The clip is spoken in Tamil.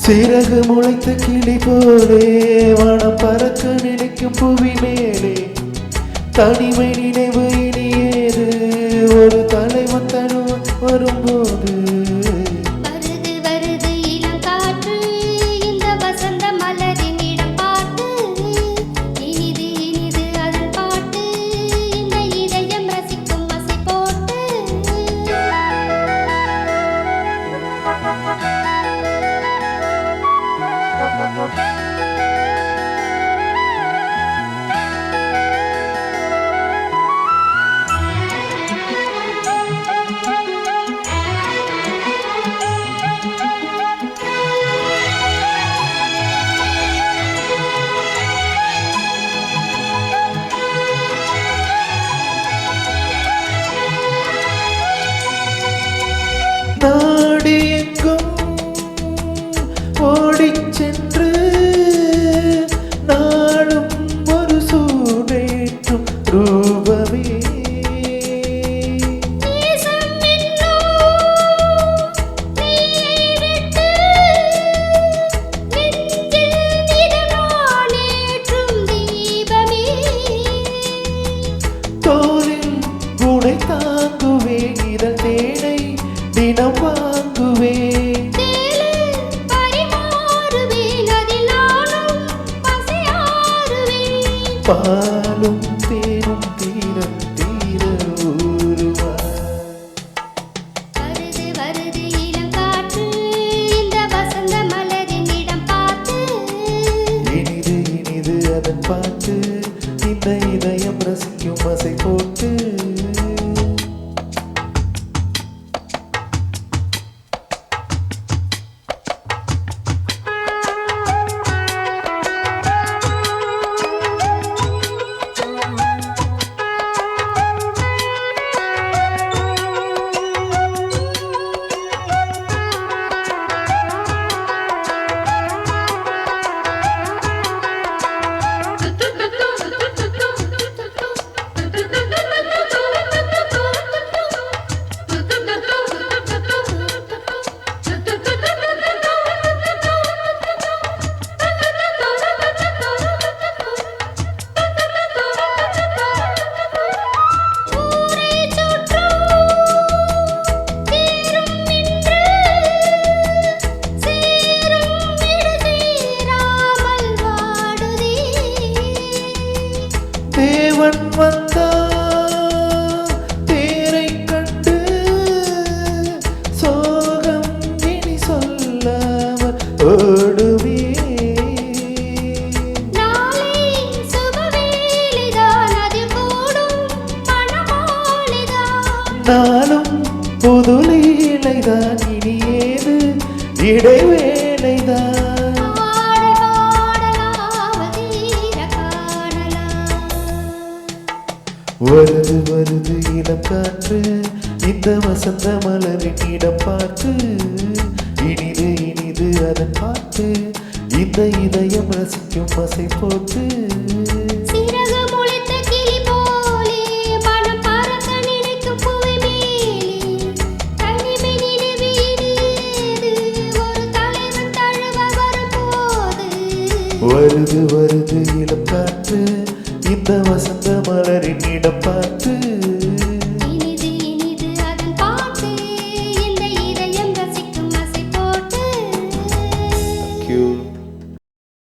சிறகு முளைத்த கிளி போலே வானம் பறக்க நினைக்கும் புவி மேலே தனிமை நினைவு இனியேது ஒரு தலைவன் தருவன் வரும்போது வருது வருது இளம் காற்று இந்த வசந்த மலரின் இடம் பார்த்து இனிது இனிது அதன் பாட்டு இந்த இதயம் ரசிக்கும் அசை போட்டு நாடி எங்கும் ஓடிச் சென்று நாளும் ஒரு சூடேற்றும் ரூபமே தோலில் குணை தாங்குவேன் இதழ் தேனை தினம் வாங்குவேன் பாலும் தேனும் தீர தீர ஊருவார் வருது வருது இளம் காற்று இந்த வசந்த மலரின் இடம் பார்த்து இனிது இனிது அதன் பாட்டு இந்த இதயம் ரசிக்கும் அசை போட்டு தேவன் வந்தா தேரை கண்டு சோகம் இனி சொல்லாமல் ஓடுவே நானும் புது லீலைதான் இனி ஏது இடைவேளைதான் வருது வருது இளம் காற்று இந்த வசந்த மலரின் இடம் பார்த்து இனிது இனிது அதன் பாட்டு இந்த இதயம் ரசிக்கும் அசை போட்டு சிறகு முளைத்த கிளி போலே மனம் பறக்க நினைக்கும் புவி மேலே தனிமை நினைவு இனியது ஒரு தலைவன் தழுவ வரும்போது வருது வருது இளம் காற்று இந்த வசந்த மலரின் இடம் பார்த்து